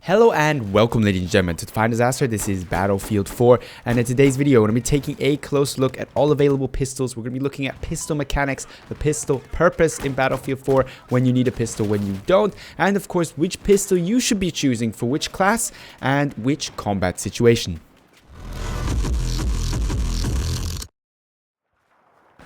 Hello and welcome, ladies and gentlemen, to Define Disaster. This is Battlefield 4, and in today's video, we're going to be taking a close look at all available pistols. We're going to be looking at pistol mechanics, the pistol purpose in Battlefield 4, when you need a pistol, when you don't, and of course, which pistol you should be choosing for which class and which combat situation.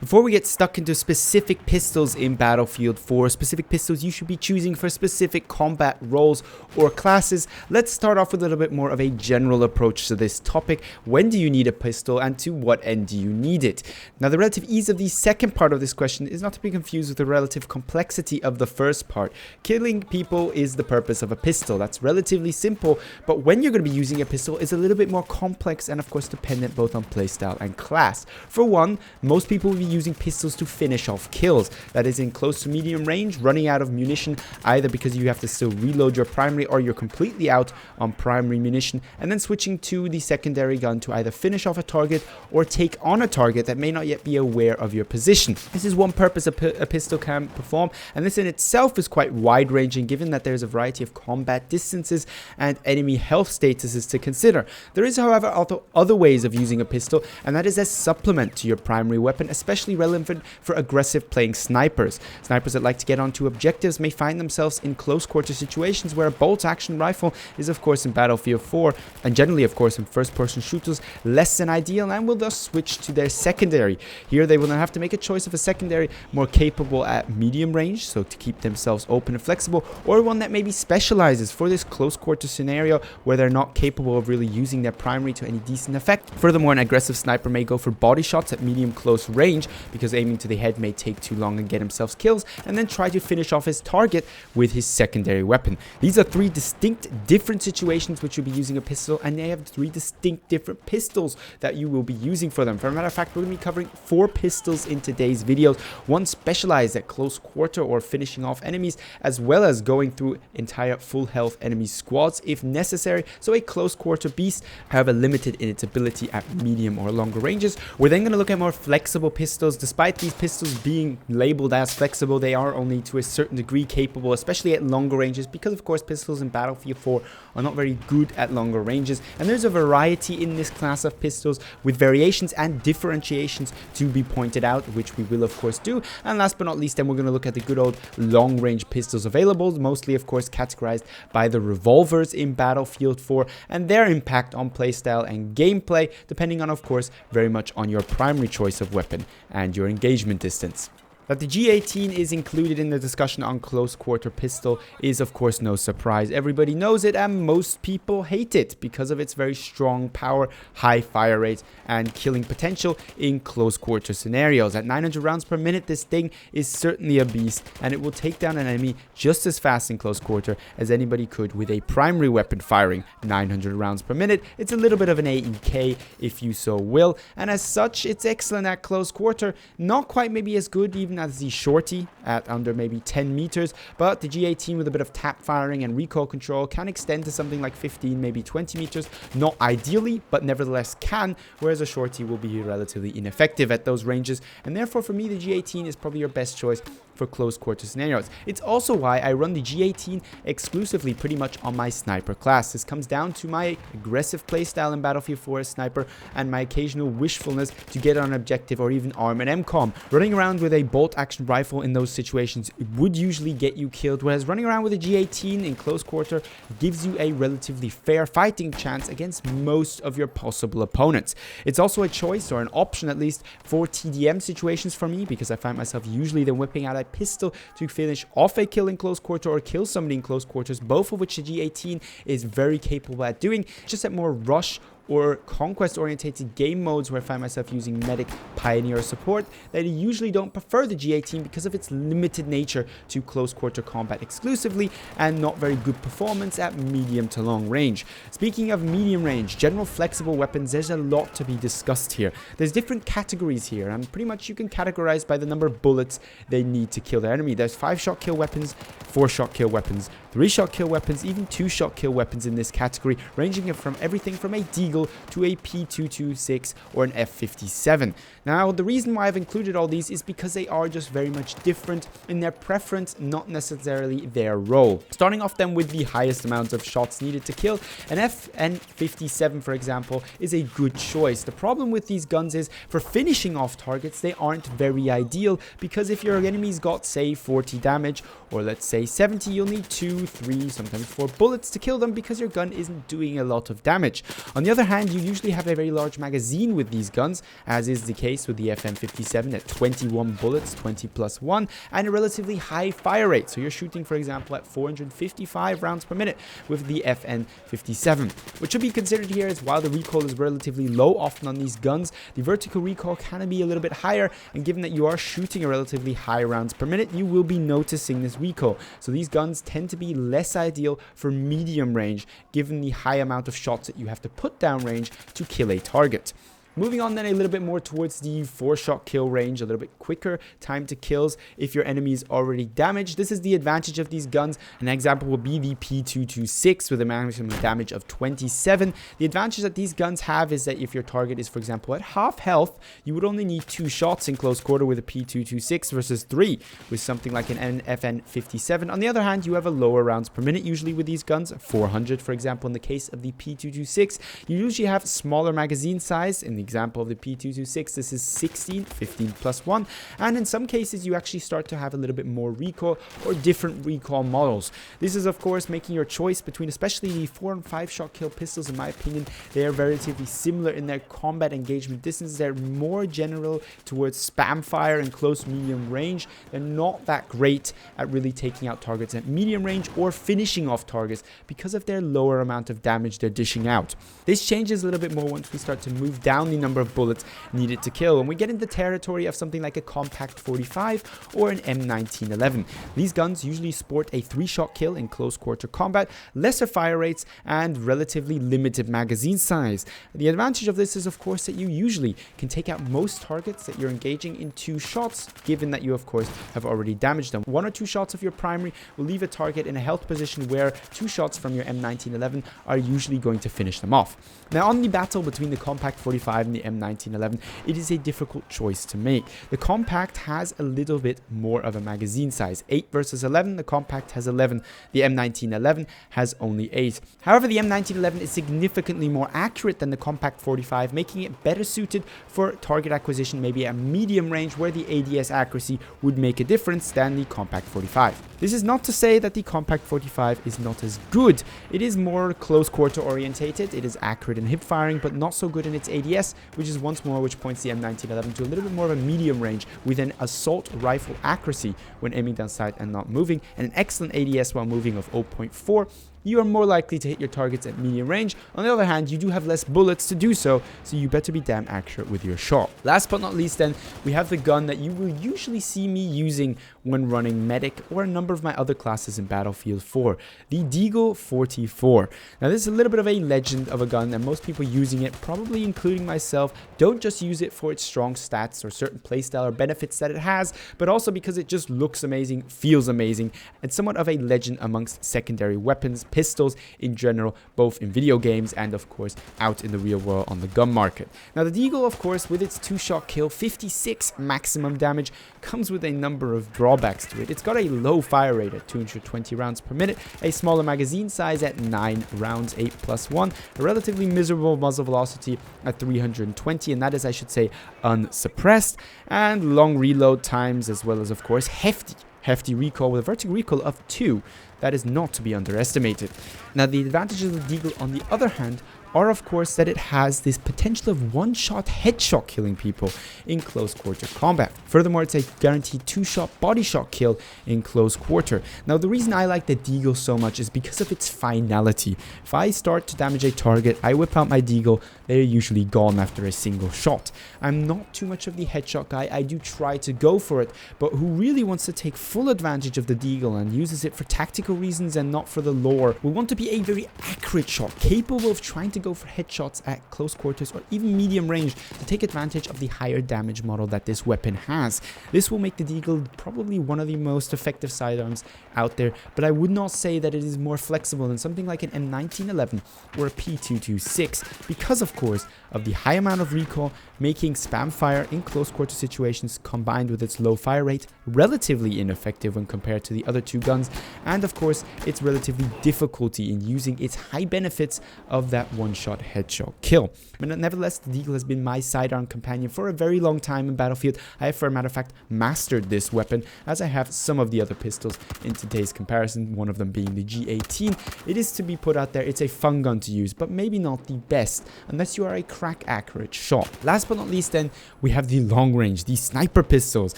Before we get stuck into specific pistols in Battlefield 4, specific pistols you should be choosing for specific combat roles or classes, let's start off with a little bit more of a general approach to this topic. When do you need a pistol and to what end do you need it? Now, the relative ease of the second part of this question is not to be confused with the relative complexity of the first part. Killing people is the purpose of a pistol. That's relatively simple, but when you're going to be using a pistol is a little bit more complex and of course dependent both on playstyle and class. For one, most people will be using pistols to finish off kills. That is in close to medium range, running out of munition, either because you have to still reload your primary or you're completely out on primary munition, and then switching to the secondary gun to either finish off a target or take on a target that may not yet be aware of your position. This is one purpose a pistol can perform, and this in itself is quite wide-ranging given that there's a variety of combat distances and enemy health statuses to consider. There is, however, also other ways of using a pistol, and that is as supplement to your primary weapon, especially relevant for aggressive playing snipers. Snipers that like to get onto objectives may find themselves in close quarter situations where a bolt action rifle is of course in Battlefield 4 and generally of course in first person shooters less than ideal, and will thus switch to their secondary. Here they will then have to make a choice of a secondary more capable at medium range, so to keep themselves open and flexible, or one that maybe specializes for this close quarter scenario where they're not capable of really using their primary to any decent effect. Furthermore, an aggressive sniper may go for body shots at medium close range because aiming to the head may take too long and get himself kills, and then try to finish off his target with his secondary weapon. These are three distinct different situations which you'll be using a pistol, and they have three distinct different pistols that you will be using for them. For a matter of fact, we're going to be covering 4 pistols in today's videos, one specialized at close quarter or finishing off enemies, as well as going through entire full health enemy squads if necessary, so a close quarter beast, however limited in its ability at medium or longer ranges. We're then going to look at more flexible pistols. Despite these pistols being labeled as flexible, they are only to a certain degree capable, especially at longer ranges, because of course pistols in Battlefield 4 are not very good at longer ranges, and there's a variety in this class of pistols with variations and differentiations to be pointed out, which we will of course do. And last but not least, then we're going to look at the good old long range pistols available, mostly of course categorized by the revolvers in Battlefield 4, and their impact on playstyle and gameplay, depending on of course very much on your primary choice of weapon and your engagement distance. That the G18 is included in the discussion on close quarter pistol is of course no surprise. Everybody knows it and most people hate it because of its very strong power, high fire rate and killing potential in close quarter scenarios. At 900 rounds per minute, this thing is certainly a beast, and it will take down an enemy just as fast in close quarter as anybody could with a primary weapon firing 900 rounds per minute. It's a little bit of an AEK if you so will, and as such it's excellent at close quarter. Not quite maybe as good even as the shorty at under maybe 10 meters, but the G18 with a bit of tap firing and recoil control can extend to something like 15, maybe 20 meters. Not ideally, but nevertheless can, whereas a shorty will be relatively ineffective at those ranges, and therefore for me the G18 is probably your best choice for close quarter scenarios. It's also why I run the G18 exclusively pretty much on my sniper class. This comes down to my aggressive playstyle in Battlefield 4 as sniper and my occasional wishfulness to get on an objective or even arm an MCOM. Running around with a bolt action rifle in those situations would usually get you killed, whereas running around with a G18 in close quarter gives you a relatively fair fighting chance against most of your possible opponents. It's also a choice, or an option at least, for TDM situations for me, because I find myself usually then whipping out a pistol to finish off a kill in close quarter or kill somebody in close quarters, both of which the G18 is very capable at doing, just at more rush or conquest orientated game modes where I find myself using medic, pioneer, or support, that I usually don't prefer the G18 because of its limited nature to close quarter combat exclusively and not very good performance at medium to long range. Speaking of medium range, general flexible weapons, there's a lot to be discussed here. There's different categories here, and pretty much you can categorize by the number of bullets they need to kill their enemy. There's 5-shot kill weapons, 4-shot kill weapons, 3-shot kill weapons, even 2-shot kill weapons in this category, ranging from everything from a Deagle Deagle to a P226 or an F57. Now, the reason why I've included all these is because they are just very much different in their preference, not necessarily their role. Starting off then with the highest amount of shots needed to kill, an FN57 for example is a good choice. The problem with these guns is for finishing off targets they aren't very ideal, because if your enemy's got say 40 damage or let's say 70, you'll need 2, 3, sometimes 4 bullets to kill them because your gun isn't doing a lot of damage. On the other hand, you usually have a very large magazine with these guns, as is the case with the FN57 at 21 bullets, 20 plus 1, and a relatively high fire rate. So you're shooting for example at 455 rounds per minute with the FN57. What should be considered here is while the recoil is relatively low often on these guns, the vertical recoil can be a little bit higher, and given that you are shooting a relatively high rounds per minute, you will be noticing this recoil. So these guns tend to be less ideal for medium range, given the high amount of shots that you have to put down range to kill a target. Moving on then a little bit more towards the 4-shot kill range, a little bit quicker time to kills if your enemy is already damaged. This is the advantage of these guns. An example would be the P226 with a maximum damage of 27. The advantage that these guns have is that if your target is for example at half health, you would only need 2 shots in close quarter with a P226 versus 3 with something like an FN57. On the other hand, you have a lower rounds per minute usually with these guns, 400 for example in the case of the P226. You usually have smaller magazine size. In the example of the P226, this is 16, 15 plus 1, and in some cases you actually start to have a little bit more recoil or different recoil models. This is of course making your choice between especially the 4 and 5 shot kill pistols. In my opinion, they are relatively similar in their combat engagement distance. They're more general towards spam fire and close medium range. They're not that great at really taking out targets at medium range or finishing off targets because of their lower amount of damage they're dishing out. This changes a little bit more once we start to move down the number of bullets needed to kill, and we get into territory of something like a compact 45 or an M1911. These guns usually sport a 3-shot kill in close quarter combat, lesser fire rates, and relatively limited magazine size. The advantage of this is of course that you usually can take out most targets that you're engaging in 2 shots, given that you of course have already damaged them. 1 or 2 shots of your primary will leave a target in a health position where 2 shots from your M1911 are usually going to finish them off. Now on the battle between the compact 45 and the M1911, it is a difficult choice to make. The compact has a little bit more of a magazine size, 8 versus 11. The compact has 11. The M1911 has only 8. However, the M1911 is significantly more accurate than the compact 45, making it better suited for target acquisition, maybe at medium range where the ADS accuracy would make a difference than the compact 45. This is not to say that the compact 45 is not as good. It is more close quarter orientated. It is accurate in hip firing, but not so good in its ADS, which is once more which points the M1911 to a little bit more of a medium range with an assault rifle accuracy when aiming down sight and not moving, and an excellent ADS while moving of 0.4. You are more likely to hit your targets at medium range. On the other hand, you do have less bullets to do so, so you better be damn accurate with your shot. Last but not least then, we have the gun that you will usually see me using when running Medic or a number of my other classes in Battlefield 4, the Deagle 44. Now this is a little bit of a legend of a gun, and most people using it, probably including myself, don't just use it for its strong stats or certain playstyle or benefits that it has, but also because it just looks amazing, feels amazing, and somewhat of a legend amongst secondary weapons, pistols in general, both in video games and of course out in the real world on the gun market. Now the Deagle, of course, with its 2-shot kill, 56 maximum damage, comes with a number of drawbacks to it. It's got a low fire rate at 220 rounds per minute, a smaller magazine size at 9 rounds, 8 plus 1, a relatively miserable muzzle velocity at 320, and that is, I should say, unsuppressed, and long reload times, as well as of course hefty recoil with a vertical recoil of 2. That is not to be underestimated. Now the advantages of the Deagle, on the other hand, are of course that it has this potential of one-shot headshot killing people in close quarter combat. Furthermore, it's a guaranteed 2-shot body shot kill in close quarter. Now the reason I like the Deagle so much is because of its finality. If I start to damage a target, I whip out my Deagle, they're usually gone after a single shot. I'm not too much of the headshot guy. I do try to go for it, but who really wants to take full advantage of the Deagle and uses it for tactical reasons and not for the lore will want to be a very accurate accurate shot, capable of trying to go for headshots at close quarters or even medium range to take advantage of the higher damage model that this weapon has. This will make the Deagle probably one of the most effective sidearms out there, but I would not say that it is more flexible than something like an M1911 or a P226 because, of course, of the high amount of recoil, making spam fire in close quarter situations combined with its low fire rate relatively ineffective when compared to the other two guns, and of course its relatively difficulty in using its high benefits of that one-shot headshot kill. But nevertheless, the Deagle has been my sidearm companion for a very long time in Battlefield. I have, for a matter of fact, mastered this weapon, as I have some of the other pistols in today's comparison, one of them being the G18. It is to be put out there, it's a fun gun to use, but maybe not the best, unless you are a crack accurate shot. Last but not least then, we have the long range, the sniper pistols.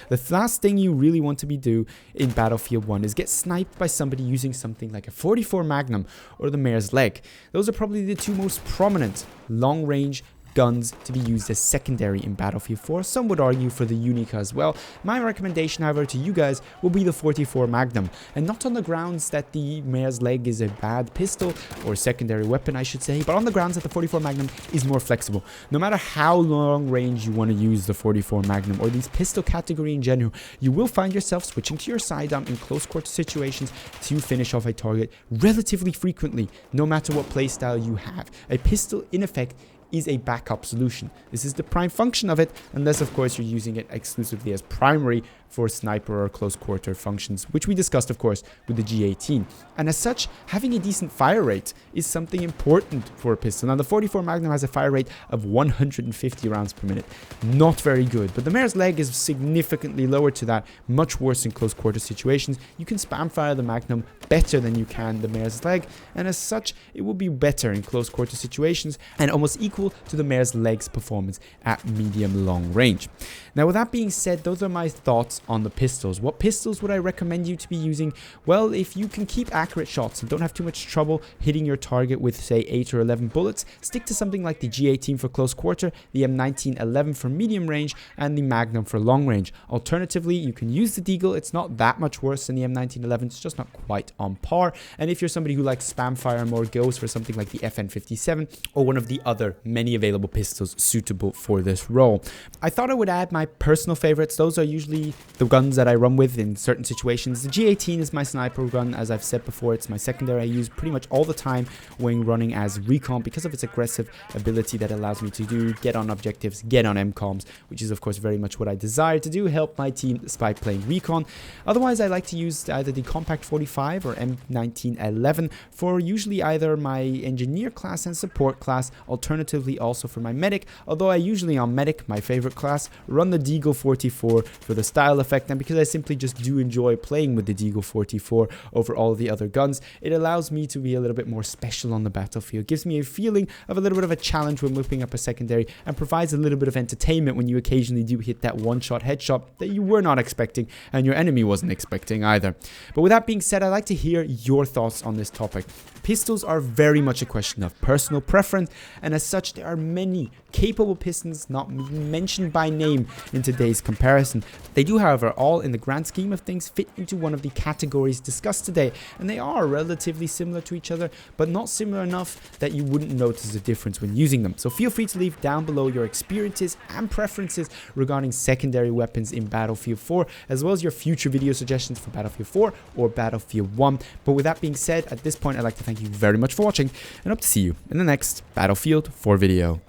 The last thing you really want to be do in Battlefield 1 is get sniped by somebody using something like a 44 Magnum or the Mare's Leg. Those are probably the two most prominent long range guns to be used as secondary in Battlefield 4. Some would argue for the Unica as well. My recommendation, however, to you guys will be the 44 Magnum, and not on the grounds that the Mare's Leg is a bad pistol or secondary weapon, I should say, but on the grounds that the 44 Magnum is more flexible. No matter how long range you want to use the 44 Magnum or these pistol category in general, you will find yourself switching to your sidearm in close quarter situations to finish off a target relatively frequently, no matter what playstyle you have. A pistol, in effect, is a backup solution. This is the prime function of it, unless of course you're using it exclusively as primary for sniper or close quarter functions, which we discussed of course with the G18. And as such, having a decent fire rate is something important for a pistol. Now the 44 Magnum has a fire rate of 150 rounds per minute. Not very good, but the Mare's Leg is significantly lower to that, much worse in close quarter situations. You can spam fire the Magnum better than you can the Mare's Leg, and as such it will be better in close quarter situations and almost equal to the Mare's Leg's performance at medium long range. Now with that being said, those are my thoughts on the pistols. What pistols would I recommend you to be using? Well, if you can keep accurate shots and don't have too much trouble hitting your target with say 8 or 11 bullets, stick to something like the G18 for close quarter, the M1911 for medium range, and the Magnum for long range. Alternatively, you can use the Deagle. It's not that much worse than the M1911, it's just not quite on par. And if you're somebody who likes spam fire more, goes for something like the FN57 or one of the other many available pistols suitable for this role. I thought I would add my personal favorites. Those are usually the guns that I run with in certain situations. The G18 is my sniper gun, as I've said before. It's my secondary. I use pretty much all the time when running as recon because of its aggressive ability that allows me to get on objectives, get on MCOMs, which is of course very much what I desire to do, help my team despite playing recon. Otherwise, I like to use either the Compact 45 or M1911 for usually either my engineer class and support class, alternatively also for my medic, although I usually on medic, my favorite class, run the Deagle 44 for the style effect, and because I simply just do enjoy playing with the Deagle 44 over all the other guns, it allows me to be a little bit more special on the battlefield, gives me a feeling of a little bit of a challenge when whipping up a secondary, and provides a little bit of entertainment when you occasionally do hit that one-shot headshot that you were not expecting and your enemy wasn't expecting either. But with that being said, I'd like to hear your thoughts on this topic. Pistols are very much a question of personal preference, and as such there are many capable pistons not mentioned by name in today's comparison. They do, however, all in the grand scheme of things fit into one of the categories discussed today, and they are relatively similar to each other, but not similar enough that you wouldn't notice a difference when using them. So feel free to leave down below your experiences and preferences regarding secondary weapons in Battlefield 4, as well as your future video suggestions for Battlefield 4 or Battlefield 1. But with that being said, at this point I'd like to thank you very much for watching, and hope to see you in the next Battlefield 4 video.